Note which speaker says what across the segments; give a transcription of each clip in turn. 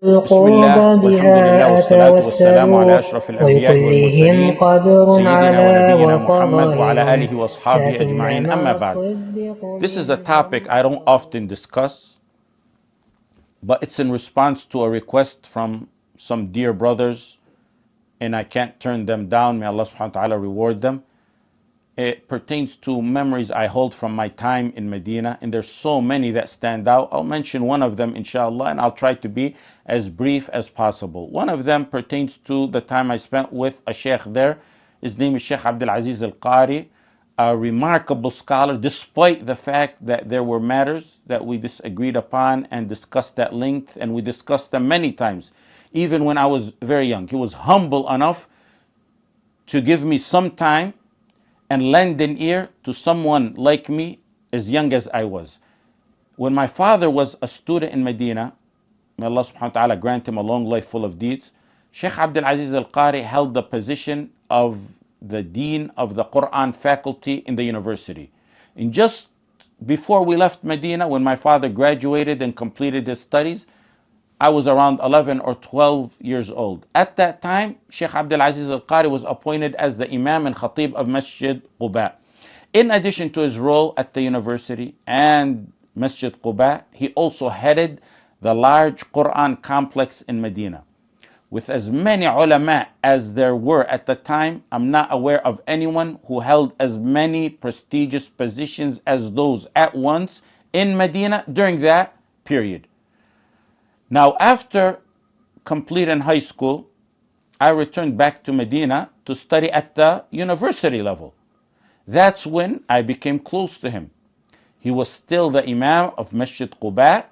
Speaker 1: بسم الله والحمد لله والصلاة والسلام على أشرف الأنبياء والمرسلين سيدنا ونبينا محمد وعلى آله وأصحابه أجمعين. أما بعد. This is a topic I don't often discuss, but it's in response to a request from some dear brothers, and I can't turn them down. May Allah subhanahu wa ta'ala reward them. It pertains to memories I hold from my time in Medina, and there's so many that stand out. I'll mention one of them, inshallah, and I'll try to be as brief as possible. One of them pertains to the time I spent with a sheikh there. His name is Shejh AbdulAziz El-Kārī, a remarkable scholar, despite the fact that there were matters that we disagreed upon and discussed at length, and we discussed them many times, even when I was very young. He was humble enough to give me some time and lend an ear to someone like me as young as I was. When my father was a student in Medina, may Allah subhanahu wa ta'ala grant him a long life full of deeds, Shejh AbdulAziz El-Kārī held the position of the Dean of the Quran faculty in the university. And just before we left Medina, when my father graduated and completed his studies, I was around 11 or 12 years old. At that time, Shejh AbdulAziz El-Kārī was appointed as the Imam and Khatib of Masjid Quba. In addition to his role at the university and Masjid Quba, he also headed the large Quran complex in Medina. With as many ulama as there were at the time, I'm not aware of anyone who held as many prestigious positions as those at once in Medina during that period. Now, after completing high school, I returned back to Medina to study at the university level. That's when I became close to him. He was still the Imam of Masjid Quba,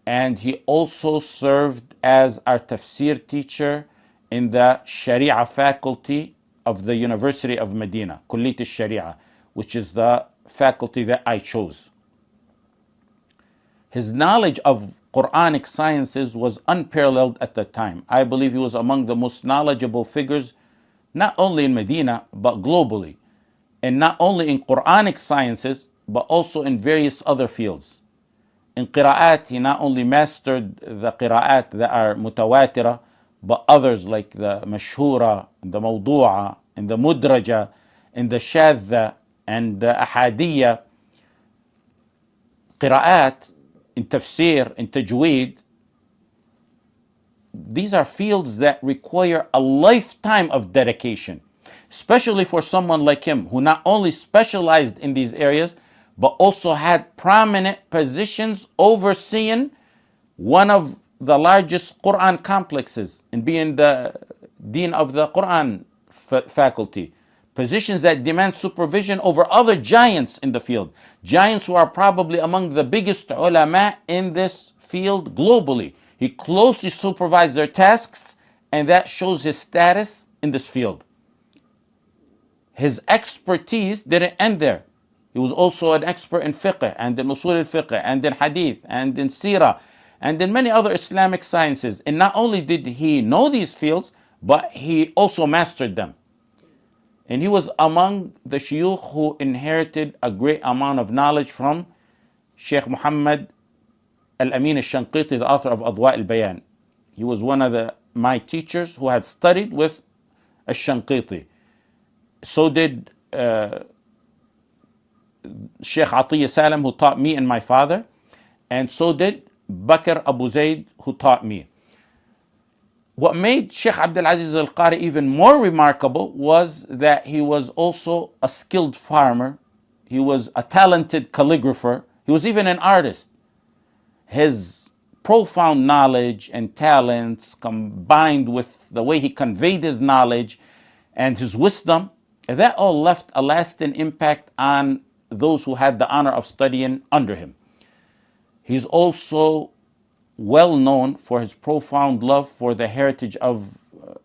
Speaker 1: and he also served as our tafsir teacher in the Sharia faculty of the University of Medina, Kulliyat al-Sharia, which is the faculty that I chose. His knowledge of Quranic sciences was unparalleled at the time. I believe he was among the most knowledgeable figures, not only in Medina, but globally. And not only in Quranic sciences, but also in various other fields. In qira'at, he not only mastered the qira'at that are mutawatira, but others like the mashhura, and the mawdu'a, and the mudraja, and the shadha, and the ahadiyya. Qira'at, in tafsir, in tajweed, these are fields that require a lifetime of dedication, especially for someone like him who not only specialized in these areas, but also had prominent positions overseeing one of the largest Quran complexes and being the dean of the Quran faculty. Positions that demand supervision over other giants in the field. Giants who are probably among the biggest ulama in this field globally. He closely supervised their tasks, and that shows his status in this field. His expertise didn't end there. He was also an expert in fiqh and in usul al-fiqh and in hadith and in seerah and in many other Islamic sciences. And not only did he know these fields, but he also mastered them. And he was among the shuyukh who inherited a great amount of knowledge from Sheikh Muhammad Al-Amin Al-Shanqiti, the author of Adwa al-Bayan. He was one of my teachers who had studied with Al-Shanqiti. So did Sheikh Atiyya Salam, who taught me and my father, and so did Bakr Abu Zayd, who taught me. What made Shejh AbdulAziz El-Kārī even more remarkable was that he was also a skilled farmer. He was a talented calligrapher. He was even an artist. His profound knowledge and talents, combined with the way he conveyed his knowledge and his wisdom, that all left a lasting impact on those who had the honor of studying under him. He's also well known for his profound love for the heritage of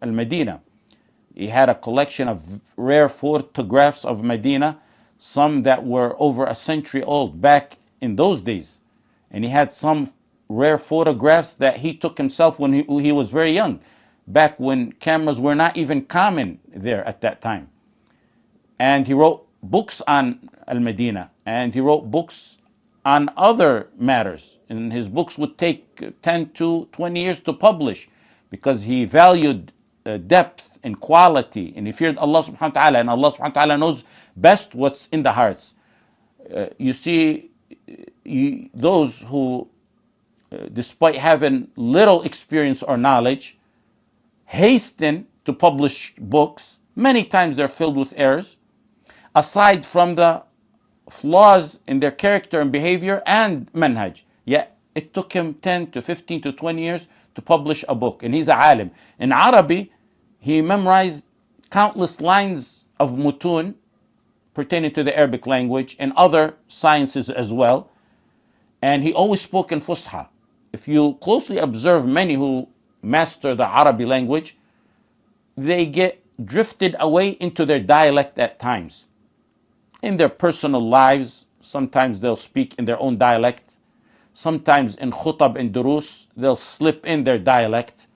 Speaker 1: Medina. He had a collection of rare photographs of Medina, some that were over a century old back in those days. And he had some rare photographs that he took himself when he was very young, back when cameras were not even common there at that time. And he wrote books on Medina, and he wrote books on other matters. And his books would take 10 to 20 years to publish because he valued depth and quality, and he feared Allah subhanahu wa ta'ala, and Allah subhanahu wa ta'ala knows best what's in the hearts. You see, those who, despite having little experience or knowledge, hasten to publish books, many times they're filled with errors, aside from the flaws in their character and behavior and manhaj. Yet it took him 10 to 15 to 20 years to publish a book, and he's a alim. In Arabic, he memorized countless lines of mutun pertaining to the Arabic language and other sciences as well. And he always spoke in fusha. If you closely observe many who master the Arabic language, they get drifted away into their dialect at times. In their personal lives, sometimes they'll speak in their own dialect. Sometimes in khutab and durus, they'll slip in their dialect,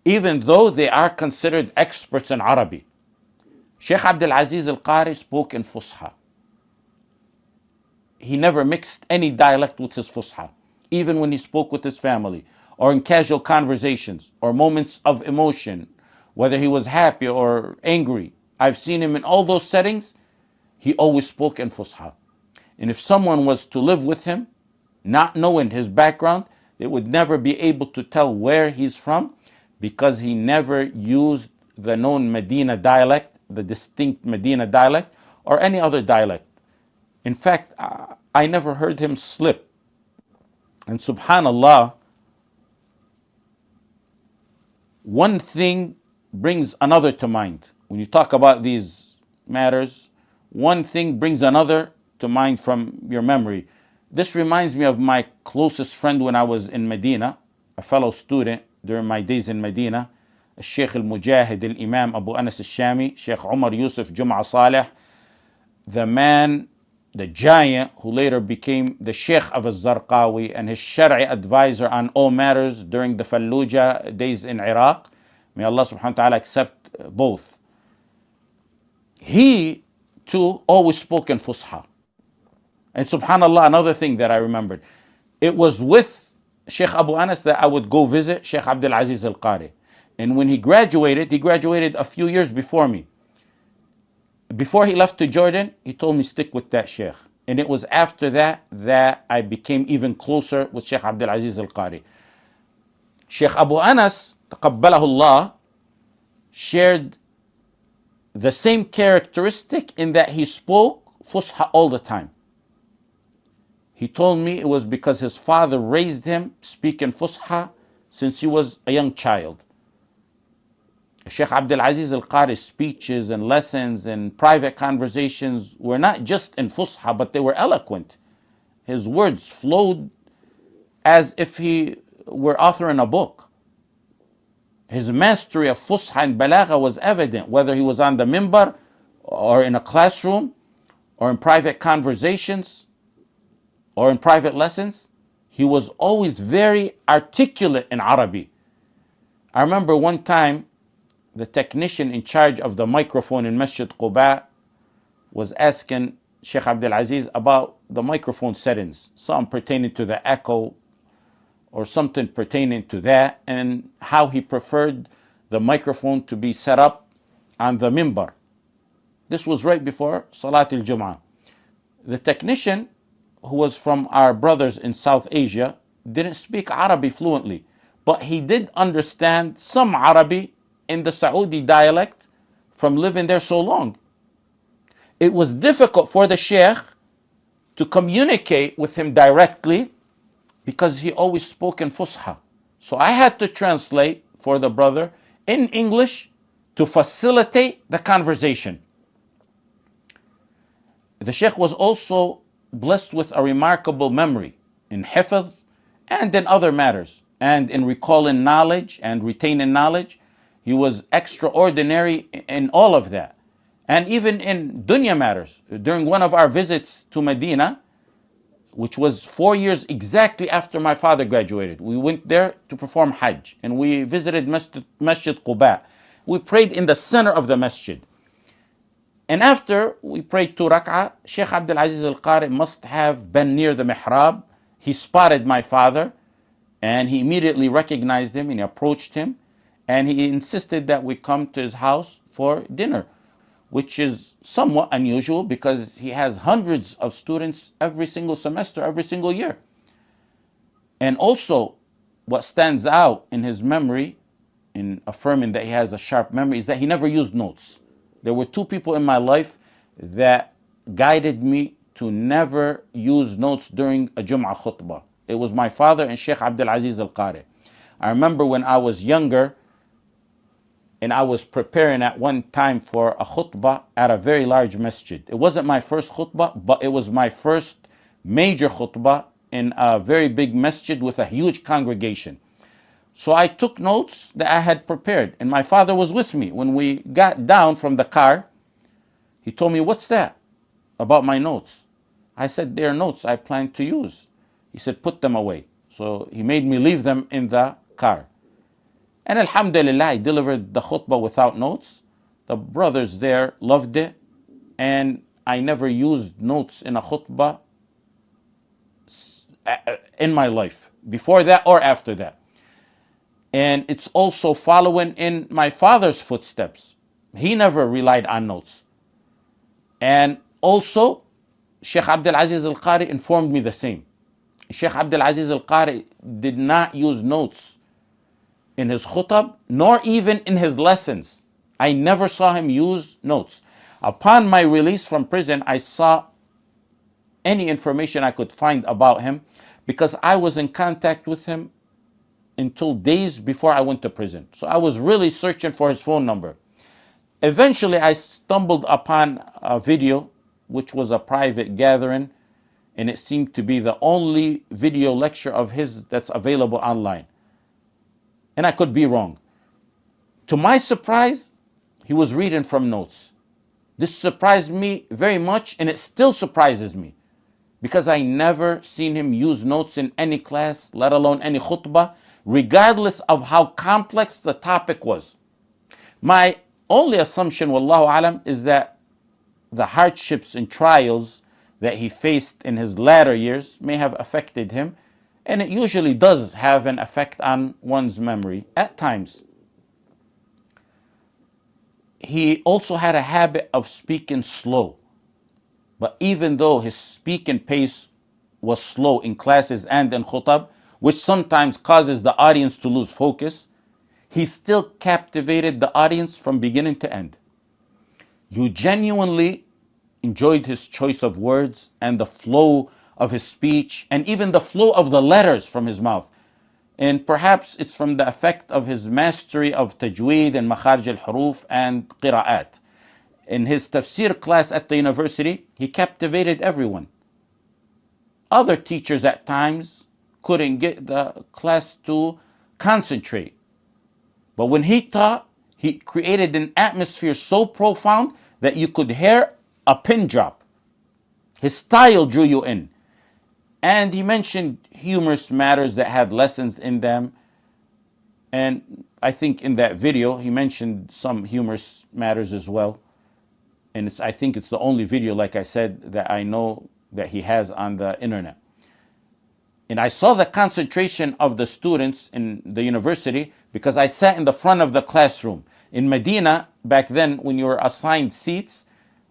Speaker 1: even though they are considered experts in Arabic. Shejh AbdulAziz El-Kārī spoke in Fusha. He never mixed any dialect with his Fusha, even when he spoke with his family, or in casual conversations, or moments of emotion, whether he was happy or angry. I've seen him in all those settings. He always spoke in Fusha. And if someone was to live with him, not knowing his background, they would never be able to tell where he's from, because he never used the known Medine dialect, the distinct Medine dialect, or any other dialect. In fact, I never heard him slip. And subhanallah, one thing brings another to mind. When you talk about these matters, one thing brings another to mind from your memory. This reminds me of my closest friend when I was in Medine, a fellow student during my days in Medine, Sheikh al-Mujahid al-Imam Abu Anas al-Shami, Sheikh Umar Yusuf Jum'a Saleh, the man, the giant who later became the Sheikh of al-Zarqawi and his Shari'i advisor on all matters during the Fallujah days in Iraq. May Allah subhanahu wa ta'ala accept both. He too always spoke in Fusha. And subhanallah, another thing that I remembered, it was with Sheikh Abu Anas that I would go visit Shejh AbdulAziz El-Kārī. And when he graduated a few years before me. Before he left to Jordan, he told me, stick with that Sheikh. And it was after that that I became even closer with Shejh AbdulAziz El-Kārī. Sheikh Abu Anas, taqabbalahu Allah, shared the same characteristic in that he spoke Fusha all the time. He told me it was because his father raised him speaking Fusha since he was a young child. Shejh AbdulAziz El-Kārī's speeches and lessons and private conversations were not just in Fusha, but they were eloquent. His words flowed as if he were authoring a book. His mastery of Fusha and Balagha was evident, whether he was on the minbar or in a classroom or in private conversations or in private lessons. He was always very articulate in Arabic. I remember one time the technician in charge of the microphone in Masjid Quba was asking Shejh AbdulAziz about the microphone settings, something pertaining to the echo or something pertaining to that, and how he preferred the microphone to be set up on the minbar. This was right before Salat al-Jum'ah. The technician, who was from our brothers in South Asia, didn't speak Arabic fluently, but he did understand some Arabic in the Saudi dialect from living there so long. It was difficult for the Sheikh to communicate with him directly because he always spoke in Fusha. So I had to translate for the brother in English to facilitate the conversation. The Sheikh was also blessed with a remarkable memory in حفظه and in other matters, and in recalling knowledge and retaining knowledge. He was extraordinary in all of that. And even in dunya matters. During one of our visits to Medine, which was 4 years exactly after my father graduated, we went there to perform Hajj, and we visited Masjid Quba. We prayed in the center of the masjid. And after we prayed 2 rak'ah, Shejh AbdulAziz El-Kārī must have been near the mihrab. He spotted my father and he immediately recognized him and he approached him and he insisted that we come to his house for dinner, which is somewhat unusual because he has hundreds of students every single semester, every single year. And also, what stands out in his memory, in affirming that he has a sharp memory, is that he never used notes. There were 2 people in my life that guided me to never use notes during a Jum'ah khutbah. It was my father and Shejh AbdulAziz El-Kārī. I remember when I was younger and I was preparing at one time for a khutbah at a very large masjid. It wasn't my first khutbah, but it was my first major khutbah in a very big masjid with a huge congregation. So I took notes that I had prepared, and my father was with me. When we got down from the car, he told me, "What's that?" About my notes. I said, "They're notes I plan to use." He said, "Put them away." So he made me leave them in the car. And alhamdulillah, I delivered the khutbah without notes. The brothers there loved it, and I never used notes in a khutbah in my life, before that or after that. And it's also following in my father's footsteps. He never relied on notes. And also, Shejh AbdulAziz El-Kārī informed me the same. Shejh AbdulAziz El-Kārī did not use notes in his khutab, nor even in his lessons. I never saw him use notes. Upon my release from prison, I saw any information I could find about him because I was in contact with him until days before I went to prison. So I was really searching for his phone number. Eventually, I stumbled upon a video, which was a private gathering, and it seemed to be the only video lecture of his that's available online. And I could be wrong. To my surprise, he was reading from notes. This surprised me very much, and it still surprises me because I never seen him use notes in any class, let alone any khutbah, regardless of how complex the topic was. My only assumption, wallahu alam, is that the hardships and trials that he faced in his latter years may have affected him, and it usually does have an effect on one's memory at times. He also had a habit of speaking slow. But even though his speaking pace was slow in classes and in khutab, which sometimes causes the audience to lose focus, he still captivated the audience from beginning to end. You genuinely enjoyed his choice of words and the flow of his speech and even the flow of the letters from his mouth. And perhaps it's from the effect of his mastery of tajweed and makharij al-huruf and qira'at. In his tafsir class at the university, he captivated everyone. Other teachers at times couldn't get the class to concentrate. But when he taught, he created an atmosphere so profound that you could hear a pin drop. His style drew you in. And he mentioned humorous matters that had lessons in them. And I think in that video, he mentioned some humorous matters as well. And I think it's the only video, like I said, that I know that he has on the internet. And I saw the concentration of the students in the university because I sat in the front of the classroom. In Medine, back then, when you were assigned seats,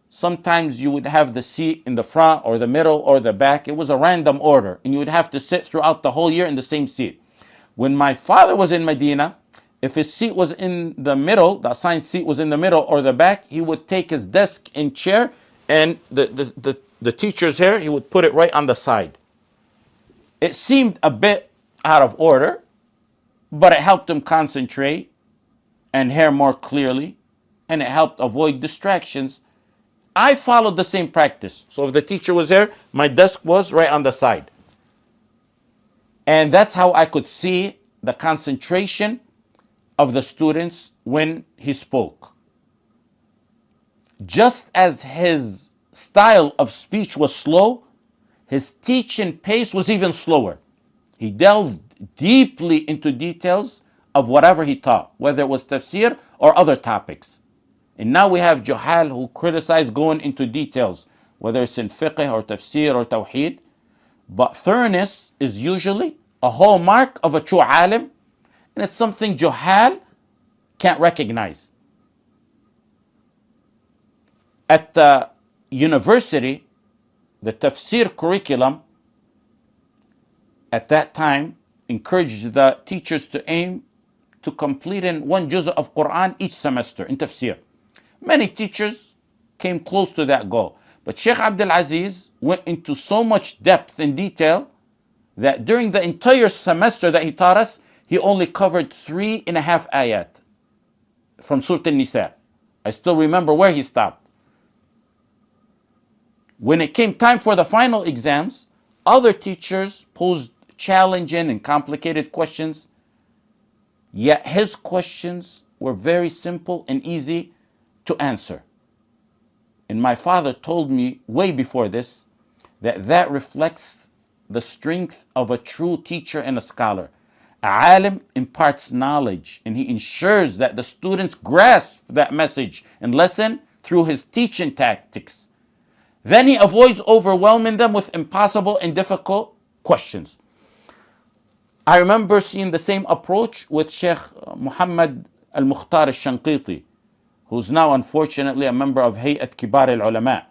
Speaker 1: sometimes you would have the seat in the front or the middle or the back. It was a random order, and you would have to sit throughout the whole year in the same seat. When my father was in Medine, if his seat was in the middle, the assigned seat was in the middle or the back, he would take his desk and chair, and the teacher's hair, he would put it right on the side. It seemed a bit out of order, but it helped him concentrate and hear more clearly, and it helped avoid distractions. I followed the same practice. So if the teacher was there, my desk was right on the side. And that's how I could see the concentration of the students when he spoke. Just as his style of speech was slow, his teaching pace was even slower. He delved deeply into details of whatever he taught, whether it was tafsir or other topics. And now we have juhal who criticize going into details, whether it's in fiqh or tafsir or tawheed. But thoroughness is usually a hallmark of a true alim, and it's something juhal can't recognize. At the university, the tafsir curriculum at that time encouraged the teachers to aim to complete in one juz of Quran each semester in tafsir. Many teachers came close to that goal, but Shejh AbdulAziz went into so much depth and detail that during the entire semester that he taught us, he only covered 3.5 ayat from Surah An-Nisa. I still remember where he stopped. When it came time for the final exams, other teachers posed challenging and complicated questions, yet his questions were very simple and easy to answer. And my father told me way before this that reflects the strength of a true teacher and a scholar. A alim imparts knowledge and he ensures that the students grasp that message and lesson through his teaching tactics. Then he avoids overwhelming them with impossible and difficult questions. I remember seeing the same approach with Sheikh Muhammad Al-Mukhtar Al-Shanqiti, who's now unfortunately a member of Hay'at Kibar Al-Ulama.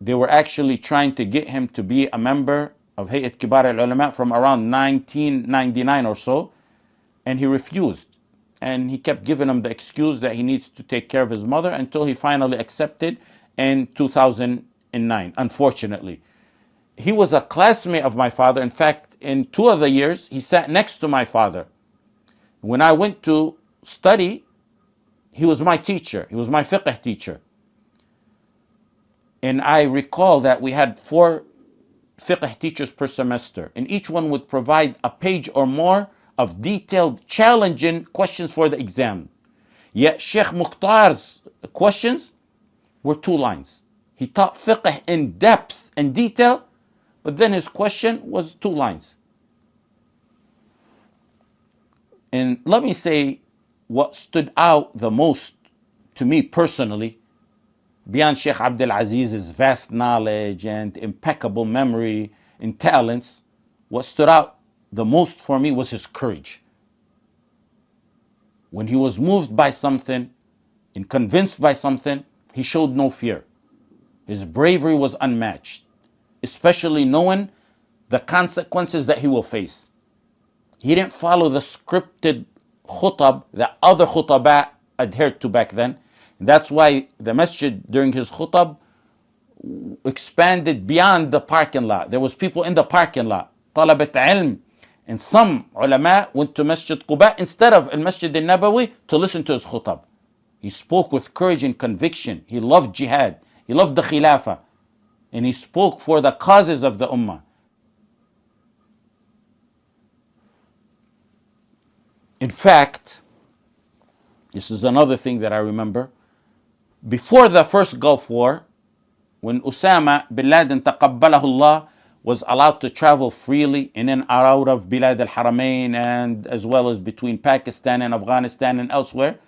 Speaker 1: They were actually trying to get him to be a member of Hay'at Kibar Al-Ulama from around 1999 or so, and he refused. And he kept giving him the excuse that he needs to take care of his mother until he finally accepted in 2009, unfortunately. He was a classmate of my father. In fact, in 2 of the years, he sat next to my father. When I went to study, he was my teacher. He was my fiqh teacher. And I recall that we had 4 fiqh teachers per semester, and each one would provide a page or more of detailed, challenging questions for the exam. Yet Sheikh Mukhtar's questions were 2 lines. He taught fiqh in depth and detail, but then his question was 2 lines. And let me say what stood out the most to me personally, beyond Shejh AbdulAziz's vast knowledge and impeccable memory and talents, what stood out the most for me was his courage. When he was moved by something and convinced by something, he showed no fear. His bravery was unmatched, especially knowing the consequences that he will face. He didn't follow the scripted khutab that other khutaba adhered to back then. And that's why the masjid during his khutab expanded beyond the parking lot. There was people in the parking lot, talabat ilm. And some ulama went to Masjid Quba instead of in Masjid al-Nabawi to listen to his khutab. He spoke with courage and conviction. He loved jihad. He loved the khilafah. And he spoke for the causes of the ummah. In fact, this is another thing that I remember. Before the first Gulf War, when Osama bin Laden taqabbalahu Allah was allowed to travel freely in and out of Bilad al-Haramain and as well as between Pakistan and Afghanistan and elsewhere,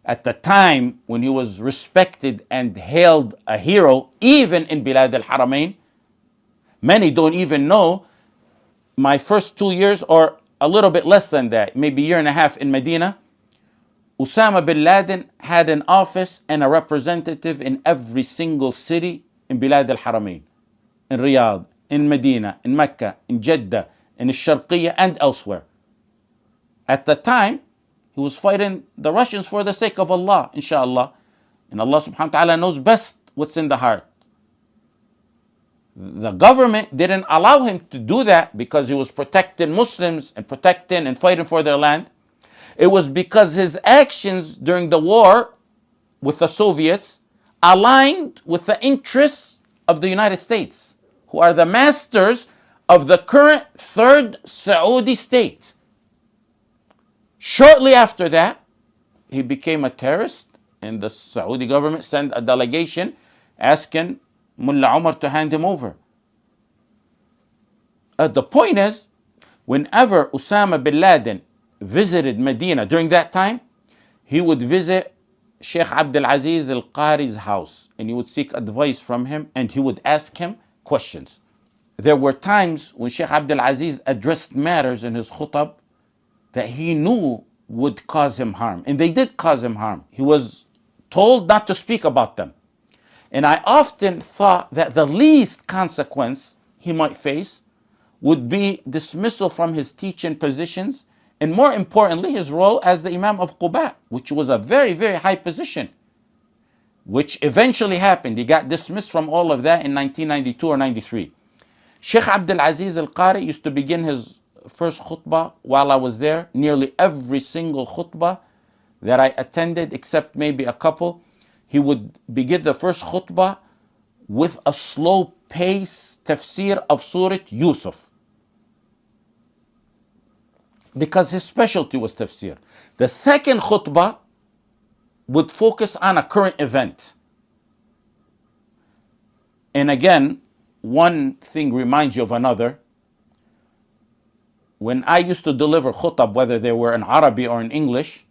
Speaker 1: at the time when he was respected and hailed a hero, even in Bilad al-Haramain, many don't even know my first 2 years or a little bit less than that, maybe 1.5 years in Medina, Osama bin Laden had an office and a representative in every single city in Bilad al-Haramain, in Riyadh, in Medina, in Mecca, in Jeddah, in Al-Sharqiyya and elsewhere. At the time, he was fighting the Russians for the sake of Allah, inshallah. And Allah subhanahu wa ta'ala knows best what's in the heart. The government didn't allow him to do that because he was protecting Muslims and protecting and fighting for their land. It was because his actions during the war with the Soviets aligned with the interests of the United States, who are the masters of the current 3rd Saudi state. Shortly after that, he became a terrorist, and the Saudi government sent a delegation asking Mullah Omar to hand him over. The point is, whenever Osama bin Laden visited Medina during that time, he would visit Shejh AbdulAziz El-Kārī's house and he would seek advice from him and he would ask him questions. There were times when Shejh AbdulAziz addressed matters in his khutab that he knew would cause him harm, and they did cause him harm. He was told not to speak about them. And I often thought that the least consequence he might face would be dismissal from his teaching positions, and more importantly, his role as the Imam of Quba, which was a very, very high position, which eventually happened. He got dismissed from all of that in 1992 or 93. Shejh AbdulAziz El-Kārī used to begin his first khutbah while I was there. Nearly every single khutbah that I attended, except maybe a couple, he would begin the first khutbah with a slow pace tafsir of Surah Yusuf, because his specialty was tafsir. The second khutbah would focus on a current event. And again, one thing reminds you of another. When I used to deliver khutab, whether they were in Arabic or in English,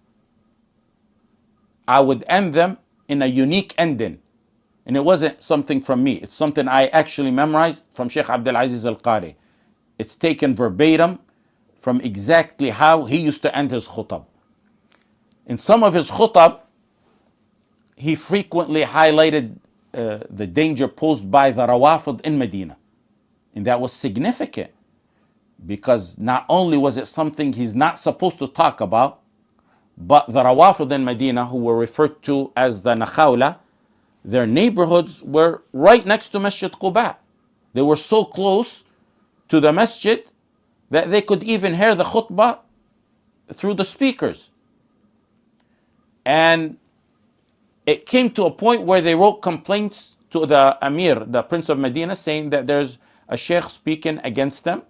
Speaker 1: I would end them in a unique ending. And it wasn't something from me. It's something I actually memorized from Shejh AbdulAziz El-Kārī. It's taken verbatim from exactly how he used to end his khutab. In some of his khutab, he frequently highlighted the danger posed by the Rawafid in Medina. And that was significant, because not only was it something he's not supposed to talk about, but the Rawafid in Medina, who were referred to as the Nakhawla, their neighborhoods were right next to Masjid Quba. They were so close to the masjid that they could even hear the khutbah through the speakers. And it came to a point where they wrote complaints to the Amir, the Prince of Medina, saying that there's a sheikh speaking against them,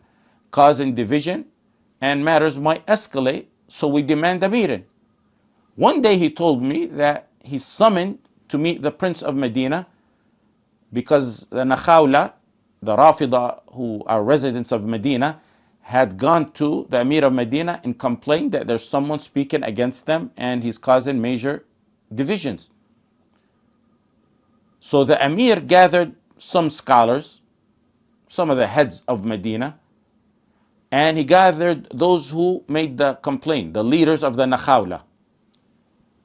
Speaker 1: causing division, and matters might escalate, so we demand a meeting. One day he told me that he's summoned to meet the Prince of Medina because the Nakhawla, the Rafida, who are residents of Medina, had gone to the Amir of Medina and complained that there's someone speaking against them and he's causing major divisions. So the Amir gathered some scholars, some of the heads of Medina, and he gathered those who made the complaint, the leaders of the Nakhawla.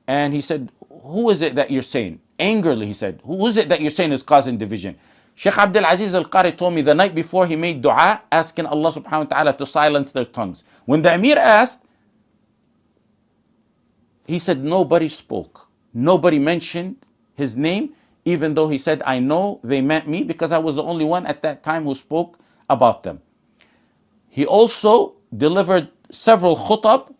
Speaker 1: And he said, who is it that you're saying? Angrily, he said, who is it that you're saying is causing division? Shejh AbdulAziz El-Kārī told me the night before he made dua asking Allah subhanahu wa ta'ala to silence their tongues. When the Amir asked, he said nobody spoke. Nobody mentioned his name, even though he said, I know they meant me because I was the only one at that time who spoke about them. He also delivered several khutab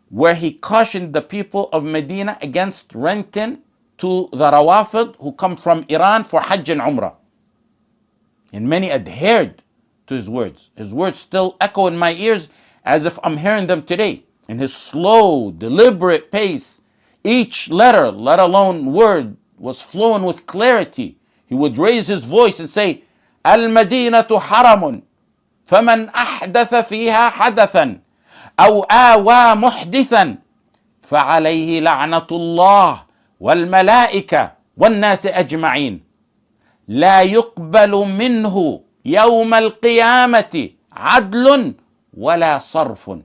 Speaker 1: where he cautioned the people of Medina against renting to the Rawafid who come from Iran for Hajj and Umrah. And many adhered to his words. His words still echo in my ears as if I'm hearing them today. In his slow, deliberate pace, each letter, let alone word, was flowing with clarity. He would raise his voice and say, Al-Madinatu haramun, faman ahdatha fiha hadathan, aw awa muhdithan, فعليه لعنة الله والملائكة والناس أجمعين لا يقبل منه يوم القيامة عدل ولا صرف.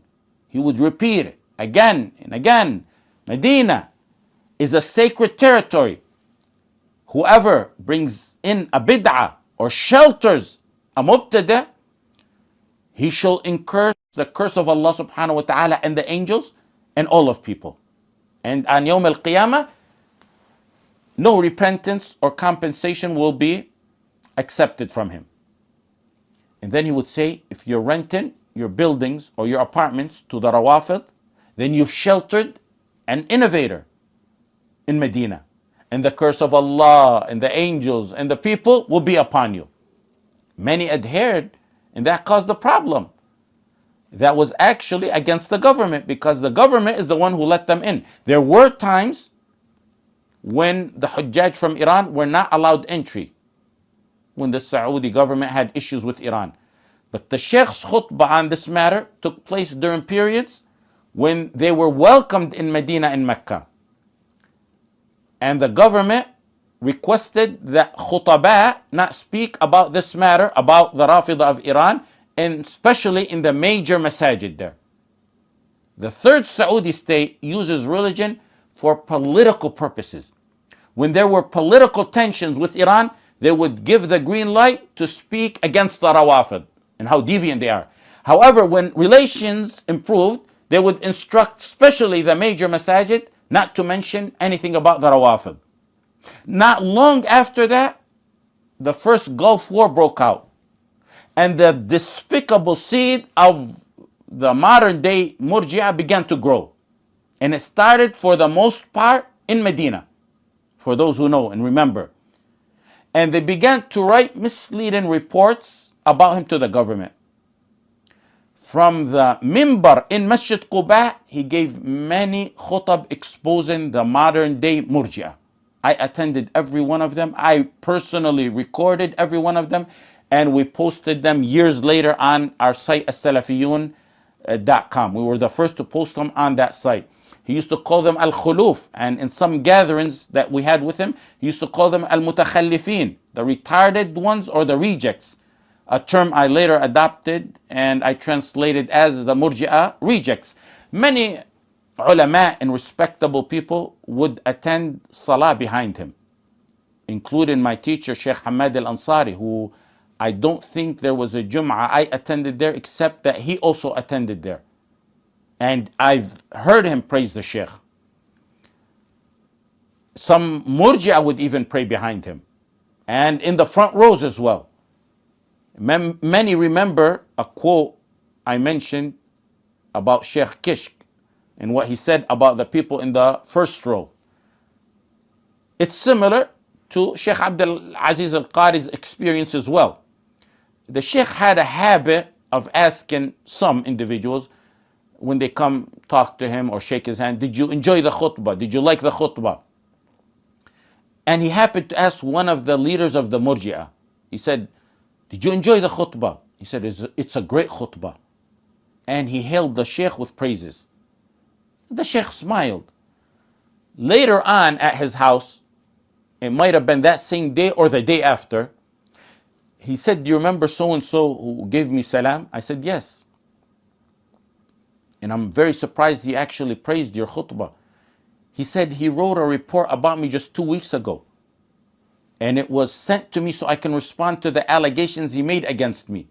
Speaker 1: He would repeat it again and again. Medina is a sacred territory. Whoever brings in a bid'ah or shelters a mubtada, he shall incur the curse of Allah subhanahu wa ta'ala and the angels and all of people. And on Yawm al-Qiyamah, no repentance or compensation will be accepted from him. And then he would say, if you're renting your buildings or your apartments to the Rawafid, then you've sheltered an innovator in Medina. And the curse of Allah and the angels and the people will be upon you. Many adhered, and that caused the problem. That was actually against the government, because the government is the one who let them in. There were times when the Hujjaj from Iran were not allowed entry, when the Saudi government had issues with Iran. But the Sheikh's khutbah on this matter took place during periods when they were welcomed in Medina and Mecca. And the government requested that khutaba not speak about this matter, about the Rafida of Iran, and especially in the major masajid there. The third Saudi state uses religion for political purposes. When there were political tensions with Iran, they would give the green light to speak against the Rawafid and how deviant they are. However, when relations improved, they would instruct, especially the major masajid, not to mention anything about the Rawafid. Not long after that, the first Gulf War broke out. And the despicable seed of the modern day Murji'ah began to grow. And it started for the most part in Medine, for those who know and remember. And they began to write misleading reports about him to the government. From the mimbar in Masjid Quba, he gave many khutab exposing the modern day Murji'ah. I attended every one of them. I personally recorded every one of them, and we posted them years later on our site, as-salafiyun.com. We were the first to post them on that site. He used to call them al-khuluf, and in some gatherings that we had with him, he used to call them al-mutakhallifin, the retarded ones or the rejects, a term I later adopted and I translated as the Murji'ah rejects. Many ulama and respectable people would attend salah behind him, including my teacher, Shejh Hamad al-Ansari, who I don't think there was a Jum'ah I attended there except that he also attended there. And I've heard him praise the Sheikh. Some Murji'ah would even pray behind him, and in the front rows as well. Many remember a quote I mentioned about Sheikh Kishk and what he said about the people in the first row. It's similar to Shejh AbdulAziz El-Kārī's experience as well. The Sheikh had a habit of asking some individuals when they come talk to him or shake his hand, did you enjoy the khutbah? Did you like the khutbah? And he happened to ask one of the leaders of the Murji'ah. He said, did you enjoy the khutbah? He said, it's a great khutbah. And he hailed the Sheikh with praises. The Sheikh smiled. Later on at his house, it might have been that same day or the day after, he said, do you remember so-and-so who gave me salam? I said, yes. And I'm very surprised he actually praised your khutbah. He said he wrote a report about me just 2 weeks ago. And it was sent to me so I can respond to the allegations he made against me.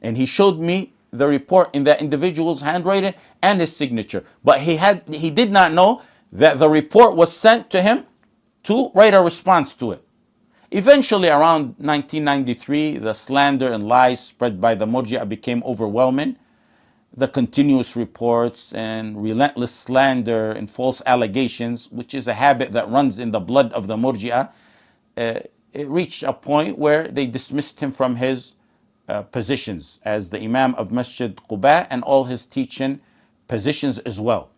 Speaker 1: And he showed me the report in that individual's handwriting and his signature. But he did not know that the report was sent to him to write a response to it. Eventually, around 1993, the slander and lies spread by the Murji'ah became overwhelming. The continuous reports and relentless slander and false allegations, which is a habit that runs in the blood of the Murji'ah, it reached a point where they dismissed him from his positions as the Imam of Masjid Quba and all his teaching positions as well.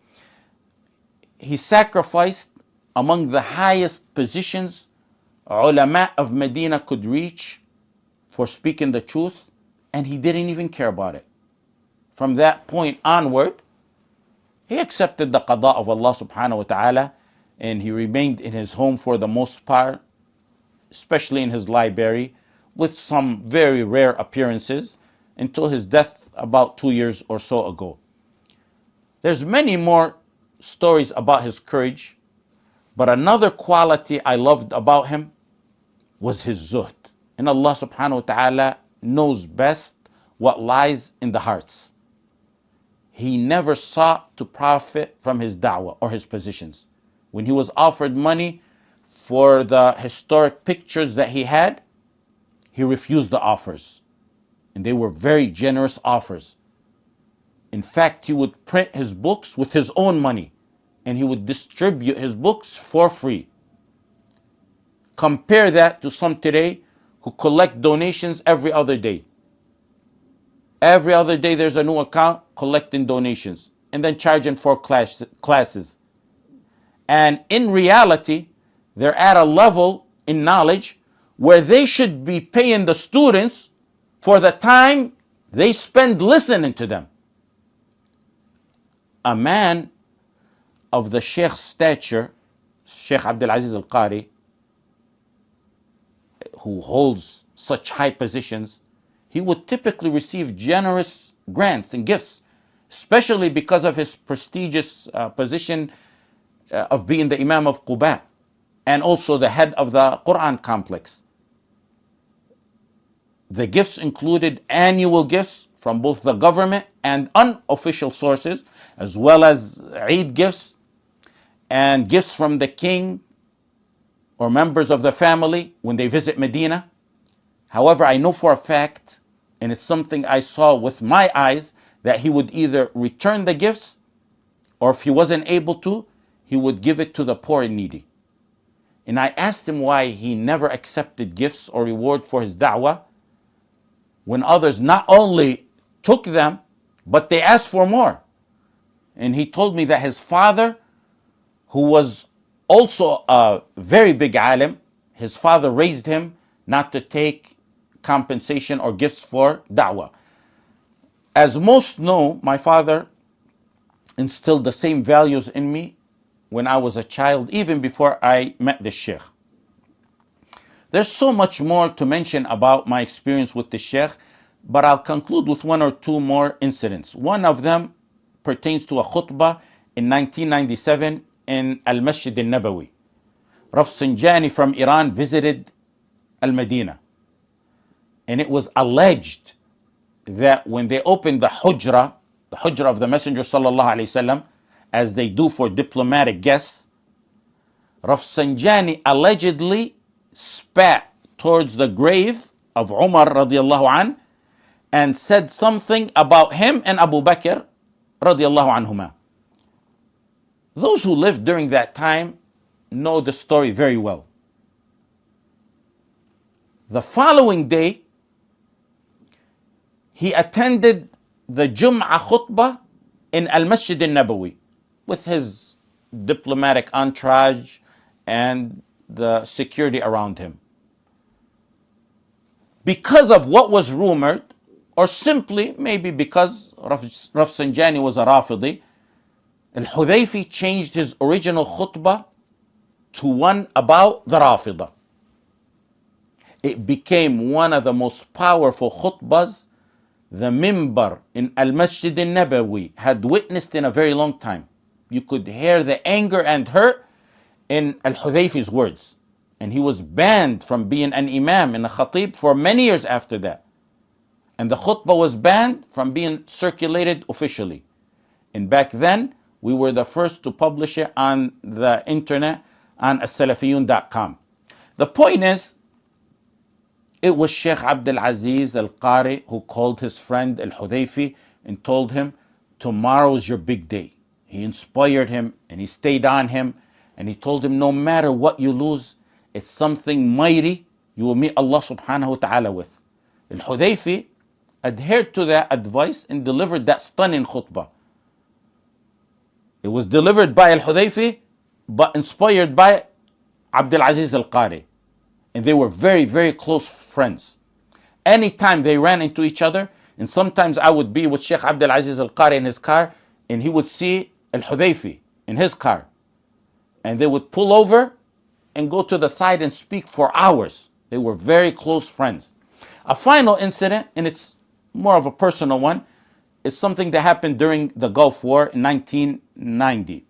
Speaker 1: He sacrificed among the highest positions ulama of Medina could reach for speaking the truth, and he didn't even care about it. From that point onward, he accepted the qada of Allah subhanahu wa ta'ala, and he remained in his home for the most part, especially in his library, with some very rare appearances, until his death about 2 years or so ago. There's many more stories about his courage, but another quality I loved about him was his zuhd. And Allah subhanahu wa ta'ala knows best what lies in the hearts. He never sought to profit from his da'wah or his positions. When he was offered money for the historic pictures that he had, he refused the offers. And they were very generous offers. In fact, he would print his books with his own money, and he would distribute his books for free. Compare that to some today who collect donations every other day. Every other day there's a new account collecting donations and then charging for classes. And in reality, they're at a level in knowledge where they should be paying the students for the time they spend listening to them. A man of the Sheikh's stature Shejh AbdulAziz El-Kārī, who holds such high positions, he would typically receive generous grants and gifts, especially because of his prestigious position of being the Imam of Quba and also the head of the Quran complex. The gifts included annual gifts from both the government and unofficial sources, as well as Eid gifts and gifts from the king or members of the family when they visit Medina. However, I know for a fact, and it's something I saw with my eyes, that he would either return the gifts, or if he wasn't able to, he would give it to the poor and needy. And I asked him why he never accepted gifts or reward for his da'wah when others not only took them, but they asked for more. And he told me that his father, who was also a very big alim, his father raised him not to take compensation or gifts for da'wah. As most know, my father instilled the same values in me when I was a child, even before I met the Sheikh. There's so much more to mention about my experience with the Sheikh, but I'll conclude with one or two more incidents. One of them pertains to a khutbah in 1997 in Al-Masjid Al-Nabawi. Rafsanjani from Iran visited Al-Madinah, and it was alleged that when they opened the hujra of the Messenger sallallahu alaihi wasallam, as they do for diplomatic guests, Rafsanjani allegedly spat towards the grave of Umar radiallahu an and said something about him and Abu Bakr radiallahu anhuma. Those who lived during that time know the story very well. The following day, he attended the Jum'ah khutbah in Al-Masjid Al-Nabawi with his diplomatic entourage and the security around him. Because of what was rumored, or simply maybe because Rafsanjani was a Rafidi, Al-Hudayfi changed his original khutbah to one about the Rafida. It became one of the most powerful khutbahs the mimbar in Al-Masjid Al-Nabawi had witnessed in a very long time. You could hear the anger and hurt in Al-Hudayfi's words. And he was banned from being an imam and a khatib for many years after that. And the khutbah was banned from being circulated officially. And back then, we were the first to publish it on the internet on as-salafiyun.com. The point is, it was Shejh AbdulAziz El-Kārī who called his friend Al-Hudayfi and told him, tomorrow's your big day. He inspired him and he stayed on him, and he told him, no matter what you lose, it's something mighty you will meet Allah subhanahu wa ta'ala with. Al-Hudayfi adhered to that advice and delivered that stunning khutbah. It was delivered by Al-Hudayfi, but inspired by AbdulAziz El-Kārī. And they were very, very close friends. Anytime they ran into each other, and sometimes I would be with Shejh AbdulAziz El-Kārī in his car, and he would see Al-Hudayfi in his car. And they would pull over and go to the side and speak for hours. They were very close friends. A final incident, and it's more of a personal one, is something that happened during the Gulf War in 1990.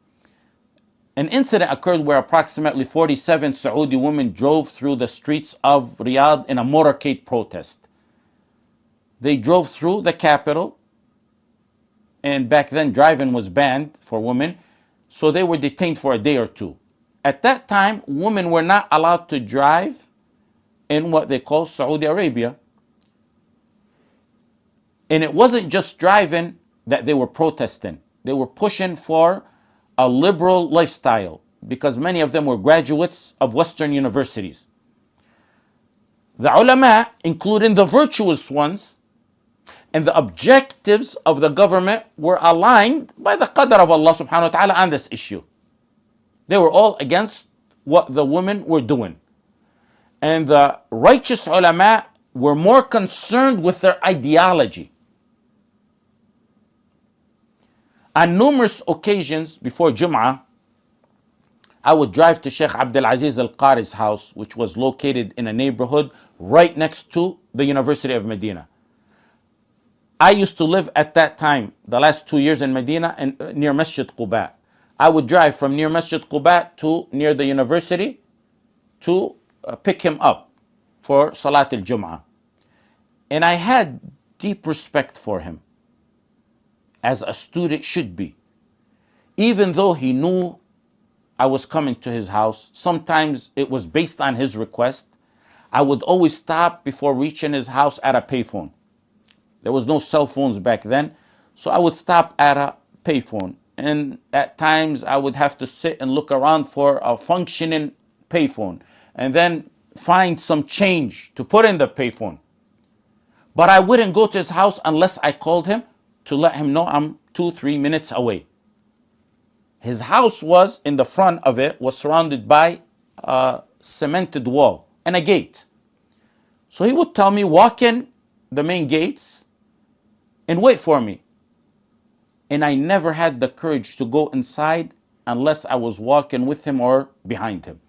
Speaker 1: An incident occurred where approximately 47 Saudi women drove through the streets of Riyadh in a motorcade protest. They drove through the capital, and back then driving was banned for women, so they were detained for a day or two. At that time, women were not allowed to drive in what they call Saudi Arabia. And it wasn't just driving that they were protesting. They were pushing for a liberal lifestyle because many of them were graduates of Western universities. The ulama, including the virtuous ones, and the objectives of the government were aligned by the qadr of Allah subhanahu wa ta'ala on this issue. They were all against what the women were doing. And the righteous ulama were more concerned with their ideology. On numerous occasions before Jum'ah, I would drive to Shejh AbdulAziz El-Kārī's house, which was located in a neighborhood right next to the University of Medine. I used to live at that time, the last 2 years in Medina, and near Masjid Quba. I would drive from near Masjid Quba to near the university to pick him up for Salat al-Jum'ah. And I had deep respect for him, as a student should be. Even though he knew I was coming to his house, sometimes it was based on his request, I would always stop before reaching his house at a payphone. There was no cell phones back then, so I would stop at a payphone. And at times I would have to sit and look around for a functioning payphone and then find some change to put in the payphone. But I wouldn't go to his house unless I called him to let him know I'm 2-3 minutes away. His house was, in the front of it, was surrounded by a cemented wall and a gate. So he would tell me, walk in the main gates and wait for me. And I never had the courage to go inside unless I was walking with him or behind him.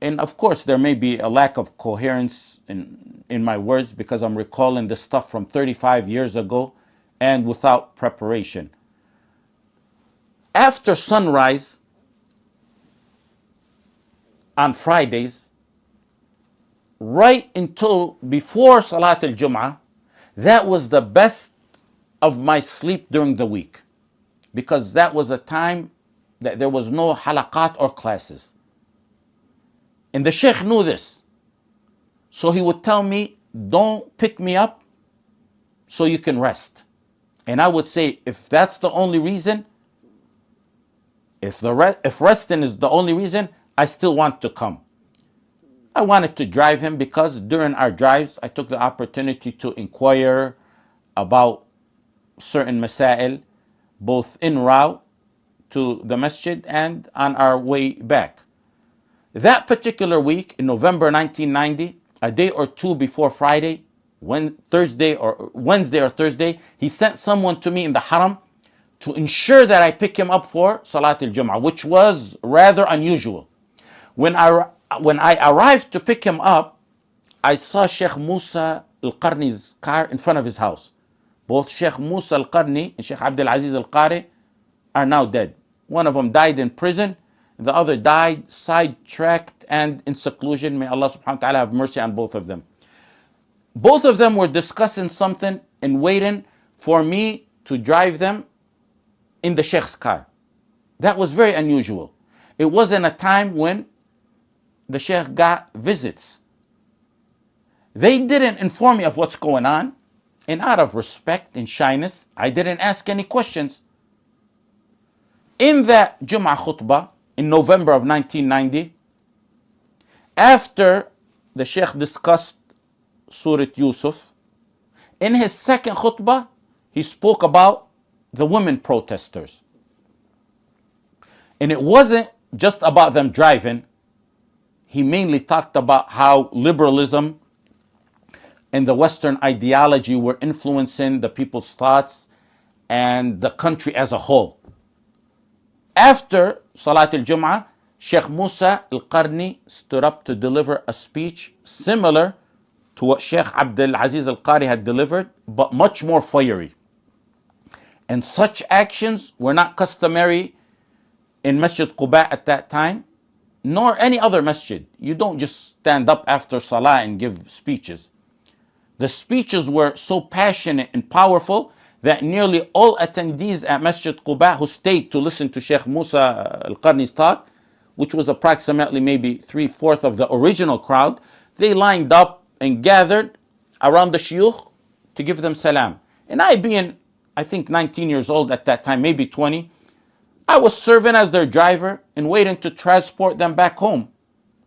Speaker 1: And of course, there may be a lack of coherence in my words because I'm recalling the stuff from 35 years ago and without preparation. After sunrise on Fridays, right until before Salat al-Jum'ah, that was the best of my sleep during the week, because that was a time that there was no halaqat or classes. And the Sheikh knew this. So he would tell me, don't pick me up so you can rest. And I would say, if that's the only reason, if resting is the only reason, I still want to come. I wanted to drive him because during our drives, I took the opportunity to inquire about certain masail, both en route to the masjid and on our way back. That particular week, in November 1990, a day or two before Friday, Wednesday or Thursday, he sent someone to me in the haram to ensure that I pick him up for Salat al-Jum'ah, which was rather unusual. When I arrived to pick him up, I saw Shejh Musa Al-Kārī's car in front of his house. Both Shejh Musa Al-Kārī and Shejh AbdulAziz El-Kārī are now dead. One of them died in prison, the other died sidetracked and in seclusion. May Allah subhanahu wa ta'ala have mercy on both of them. Both of them were discussing something and waiting for me to drive them in the Sheikh's car. That was very unusual. It wasn't a time when the Sheikh got visits. They didn't inform me of what's going on, and out of respect and shyness, I didn't ask any questions. In that Jum'ah khutbah in November of 1990, after the Sheikh discussed Surah Yusuf, in his second khutbah, he spoke about the women protesters. And it wasn't just about them driving. He mainly talked about how liberalism and the Western ideology were influencing the people's thoughts and the country as a whole. After Salat al-Jum'ah, Shejh Musa Al-Kārī stood up to deliver a speech similar to what Shejh AbdulAziz El-Kārī had delivered, but much more fiery. And such actions were not customary in Masjid Quba at that time, nor any other masjid. You don't just stand up after Salah and give speeches. The speeches were so passionate and powerful that nearly all attendees at Masjid Quba who stayed to listen to Shejh Musa Al-Kārī's talk, which was approximately maybe 3/4 of the original crowd, they lined up and gathered around the shuyukh to give them salam. And I, being, I think, 19 years old at that time, maybe 20, I was serving as their driver and waiting to transport them back home.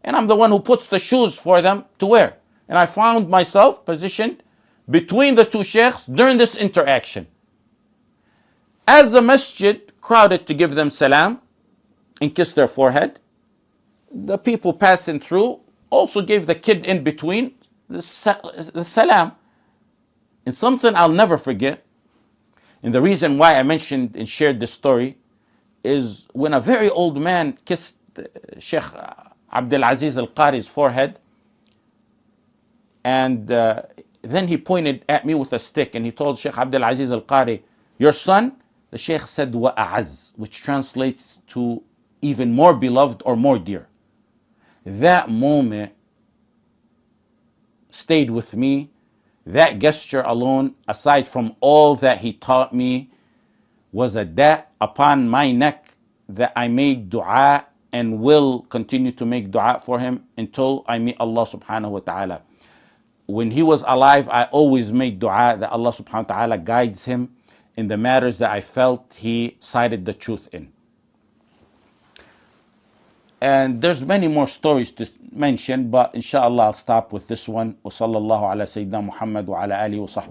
Speaker 1: And I'm the one who puts the shoes for them to wear. And I found myself positioned between the two sheikhs during this interaction. As the masjid crowded to give them salam and kiss their forehead, the people passing through also gave the kid in between the salam. And something I'll never forget, and the reason why I mentioned and shared this story is when a very old man kissed Shejh AbdulAziz El-Kārī's forehead, and then he pointed at me with a stick and he told Shejh AbdulAziz El-Kārī, your son? The Sheikh said, وَأَعَزْ, which translates to even more beloved or more dear. That moment stayed with me. That gesture alone, aside from all that he taught me, was a debt upon my neck that I made dua and will continue to make dua for him until I meet Allah subhanahu wa ta'ala. When he was alive, I always made dua that Allah subhanahu wa ta'ala guides him in the matters that I felt he cited the truth in. And there's many more stories to mention, but inshallah I'll stop with this one. Wa sallallahu ala Sayyidina Muhammad wa ala alihi wa sahbihi.